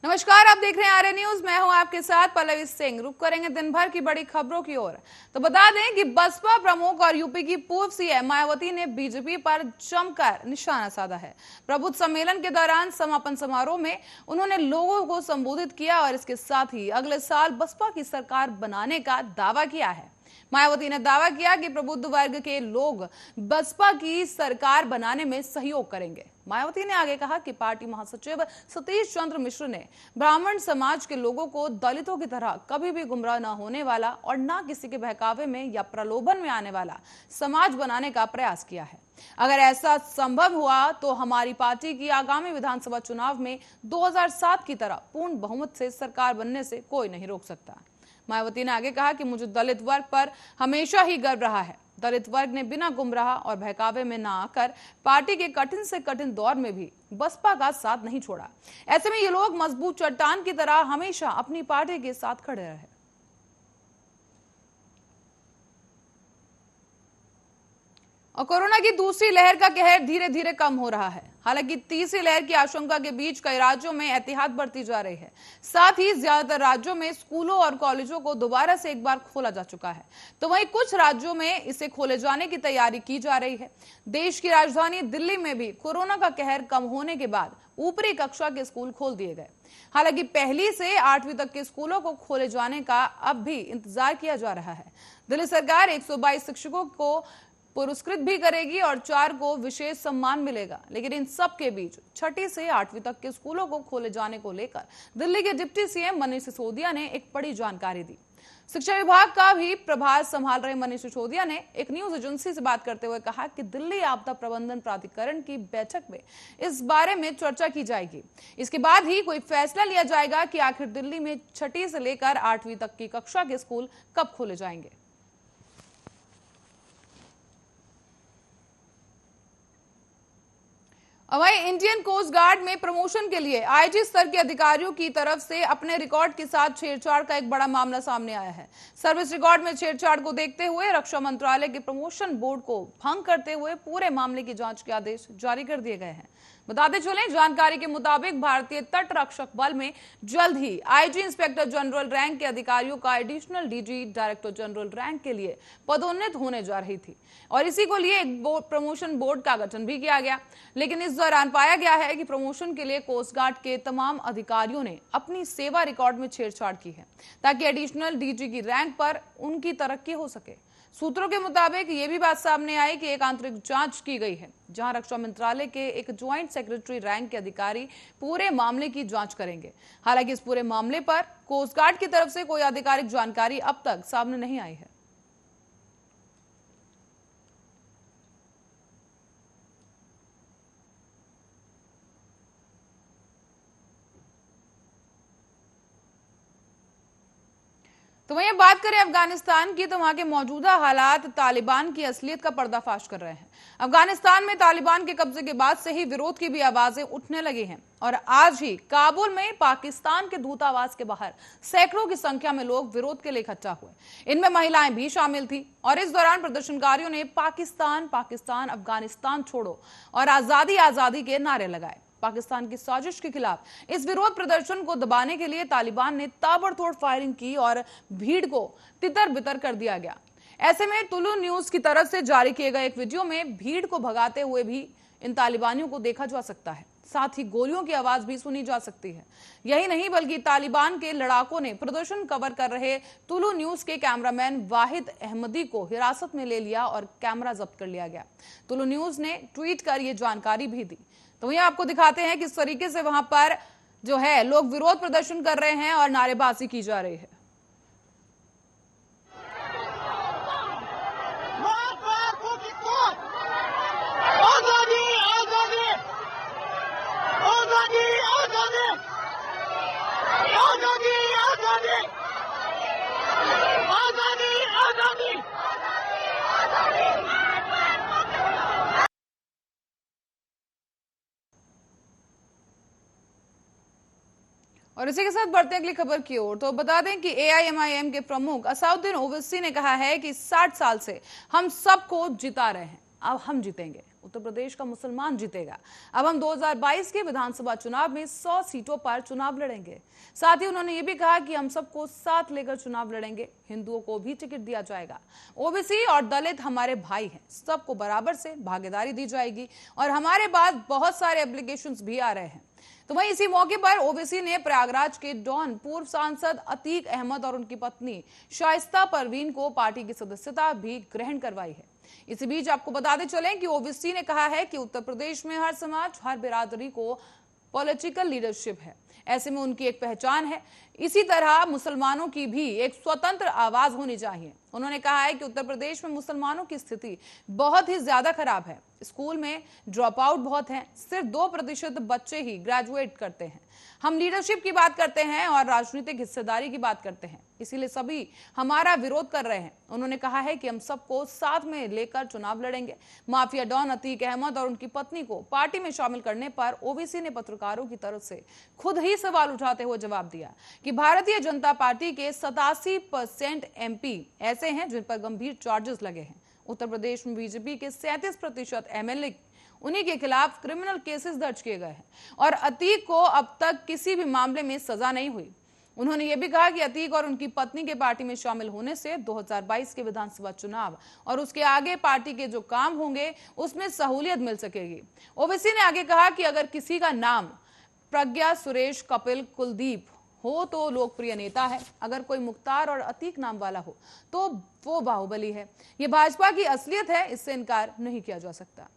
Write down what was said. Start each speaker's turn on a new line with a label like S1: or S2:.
S1: नमस्कार, आप देख रहे हैं आर्य न्यूज। मैं हूं आपके साथ पल्लवी सिंह। रुक करेंगे दिन भर की बड़ी खबरों की ओर। तो बता दें कि बसपा प्रमुख और यूपी की पूर्व सीएम मायावती ने बीजेपी पर जमकर निशाना साधा है। प्रबुद्ध सम्मेलन के दौरान समापन समारोह में उन्होंने लोगों को संबोधित किया और इसके साथ ही अगले साल बसपा की सरकार बनाने का दावा किया है। मायावती ने दावा किया कि प्रबुद्ध वर्ग के लोग बसपा की सरकार बनाने में सहयोग करेंगे। मायावती ने आगे कहा कि पार्टी महासचिव सतीश चंद्र मिश्र ने ब्राह्मण समाज के लोगों को दलितों की तरह कभी भी गुमराह न होने वाला और न किसी के बहकावे में या प्रलोभन में आने वाला समाज बनाने का प्रयास किया है। अगर ऐसा संभव हुआ तो हमारी पार्टी की आगामी विधानसभा चुनाव में 2007 की तरह पूर्ण बहुमत से सरकार बनने से कोई नहीं रोक सकता। मायावती ने आगे कहा कि मुझे दलित वर्ग पर हमेशा ही गर्व रहा है। दलित वर्ग ने बिना गुमराह और बहकावे में न आकर पार्टी के कठिन से कठिन दौर में भी बसपा का साथ नहीं छोड़ा। ऐसे में ये लोग मजबूत चट्टान की तरह हमेशा अपनी पार्टी के साथ खड़े रहे। और कोरोना की दूसरी लहर का कहर धीरे धीरे कम हो रहा है। हालांकि तीसरी लहर की आशंका के बीच कई राज्यों में एहतियात बरती जा रही है। साथ ही ज्यादातर राज्यों में स्कूलों और कॉलेजों को दोबारा से एक बार खोला जा चुका है, तो वहीं कुछ राज्यों में इसे खोले जाने की तैयारी की जा रही है। देश की राजधानी दिल्ली में भी कोरोना का कहर कम होने के बाद ऊपरी कक्षा के स्कूल खोल दिए गए। हालांकि पहली से 8वीं तक के स्कूलों को खोले जाने का अब भी इंतजार किया जा रहा है। दिल्ली सरकार 122 शिक्षकों को पुरस्कृत भी करेगी और 4 को विशेष सम्मान मिलेगा। लेकिन इन सब के बीच 6ठी से 8वीं तक के स्कूलों को खोले जाने को लेकर दिल्ली के डिप्टी सीएम मनीष सिसोदिया ने एक बड़ी जानकारी दी। शिक्षा विभाग का भी प्रभार संभाल रहे मनीष सिसोदिया ने एक न्यूज एजेंसी से बात करते हुए कहा कि दिल्ली आपदा प्रबंधन प्राधिकरण की बैठक में इस बारे में चर्चा की जाएगी। इसके बाद ही कोई फैसला लिया जाएगा कि आखिर दिल्ली में 6ठी से लेकर 8वीं तक की कक्षा के स्कूल कब खोले जाएंगे। वहीं इंडियन कोस्ट गार्ड में प्रमोशन के लिए आईजी स्तर के अधिकारियों की तरफ से अपने रिकॉर्ड के साथ छेड़छाड़ का एक बड़ा मामला सामने आया है। सर्विस रिकॉर्ड में छेड़छाड़ को देखते हुए रक्षा मंत्रालय के प्रमोशन बोर्ड को भंग करते हुए पूरे मामले की जांच के आदेश जारी कर दिए गए हैं। बताते चलें, जानकारी के मुताबिक भारतीय तट रक्षक बल में जल्द ही आईजी इंस्पेक्टर जनरल रैंक के अधिकारियों का additional DG director general rank के लिए पदोन्नत होने जा रही थी और इसी को लिए एक प्रमोशन बोर्ड का गठन भी किया गया। लेकिन इस दौरान पाया गया है कि प्रमोशन के लिए कोस्ट गार्ड के तमाम अधिकारियों ने अपनी सेवा रिकॉर्ड में छेड़छाड़ की है ताकि एडिशनल डीजी की रैंक पर उनकी तरक्की हो सके। सूत्रों के मुताबिक ये भी बात सामने आई कि एक आंतरिक जांच की गई है जहां रक्षा मंत्रालय के एक ज्वाइंट सेक्रेटरी रैंक के अधिकारी पूरे मामले की जांच करेंगे। हालांकि इस पूरे मामले पर कोस्ट गार्ड की तरफ से कोई आधिकारिक जानकारी अब तक सामने नहीं आई है। तो वहीं बात करें अफगानिस्तान की, तो वहां के मौजूदा हालात तालिबान की असलियत का पर्दाफाश कर रहे हैं। अफगानिस्तान में तालिबान के कब्जे के बाद से ही विरोध की भी आवाजें उठने लगी हैं और आज ही काबुल में पाकिस्तान के दूतावास के बाहर सैकड़ों की संख्या में लोग विरोध के लिए इकट्ठा हुए। इनमें महिलाएं भी शामिल थी और इस दौरान प्रदर्शनकारियों ने पाकिस्तान पाकिस्तान अफगानिस्तान छोड़ो और आजादी आजादी के नारे लगाए। पाकिस्तान की साजिश के खिलाफ इस विरोध प्रदर्शन को दबाने के लिए तालिबान ने ताबड़तोड़ फायरिंग की और भीड़ को तितर बितर कर दिया गया। ऐसे में तुलु न्यूज की तरफ से जारी किए गए एक वीडियो में भीड़ को भगाते हुए भी इन तालिबानियों को देखा जा सकता है। साथ ही गोलियों की आवाज भी सुनी जा सकती है। यही नहीं बल्कि तालिबान के लड़ाकों ने प्रदर्शन कवर कर रहे तुलु न्यूज के कैमरामैन वाहिद अहमदी को हिरासत में ले लिया और कैमरा जब्त कर लिया गया। तुलु न्यूज ने ट्वीट कर यह जानकारी भी दी। तो ये आपको दिखाते हैं किस तरीके से वहां पर जो है लोग विरोध प्रदर्शन कर रहे हैं और नारेबाजी की जा रही है। और इसी के साथ बढ़ते हैं अगली खबर की ओर। तो बता दें कि एआईएमआईएम के प्रमुख असादुद्दीन ओवैसी ने कहा है कि 60 साल से हम सबको जिता रहे हैं। अब हम जीतेंगे, उत्तर प्रदेश का मुसलमान जीतेगा। अब हम 2022 के विधानसभा चुनाव में 100 सीटों पर चुनाव लड़ेंगे। साथ ही उन्होंने ये भी कहा कि हम सबको साथ लेकर चुनाव लड़ेंगे, हिंदुओं को भी टिकट दिया जाएगा, ओबीसी और दलित हमारे भाई हैं, सबको बराबर से भागीदारी दी जाएगी और हमारे पास बहुत सारे एप्लीकेशंस भी आ रहे हैं। तो वहीं इसी मौके पर ओबीसी ने प्रयागराज के डॉन पूर्व सांसद अतीक अहमद और उनकी पत्नी शाइस्ता परवीन को पार्टी की सदस्यता भी ग्रहण करवाई है। इसी बीच आपको बताते चलें कि ओबीसी ने कहा है कि उत्तर प्रदेश में हर समाज, हर बिरादरी को पॉलिटिकल लीडरशिप है, ऐसे में उनकी एक पहचान है। इसी तरह मुसलमानों की भी एक स्वतंत्र आवाज होनी चाहिए। उन्होंने कहा है कि उत्तर प्रदेश में मुसलमानों की स्थिति बहुत ही ज्यादा खराब है। स्कूल में ड्रॉप आउट बहुत हैं, सिर्फ 2% बच्चे ही ग्रेजुएट करते हैं। हम लीडरशिप की बात करते हैं और राजनीतिक हिस्सेदारी की बात करते हैं, इसीलिए सभी हमारा विरोध कर रहे हैं। उन्होंने कहा है कि हम सबको साथ में लेकर चुनाव लड़ेंगे। माफिया डॉन अतीक अहमद और उनकी पत्नी को पार्टी में शामिल करने पर ओबीसी ने पत्रकारों की तरफ से खुद ही सवाल उठाते हुए जवाब दिया कि भारतीय जनता पार्टी के 87% एमपी ऐसे हैं जिन पर गंभीर चार्जेस लगे हैं। उत्तर प्रदेश में बीजेपी के 37% एमएलए उन्हीं के खिलाफ क्रिमिनल केसेस दर्ज किए गए हैं और अतीक को अब तक किसी भी मामले में सजा नहीं हुई। उन्होंने ये भी कहा कि अतीक और उनकी पत्नी के पार्टी में शामिल होने से 2022 के विधानसभा चुनाव और उसके आगे पार्टी के जो काम होंगे उसमें सहूलियत मिल सकेगी। ओबीसी ने आगे कहा कि अगर किसी का नाम प्रज्ञा, सुरेश, कपिल, कुलदीप हो तो लोकप्रिय नेता है, अगर कोई मुख्तार और अतीक नाम वाला हो तो वो बाहुबली है। ये भाजपा की असलियत है, इससे इनकार नहीं किया जा सकता।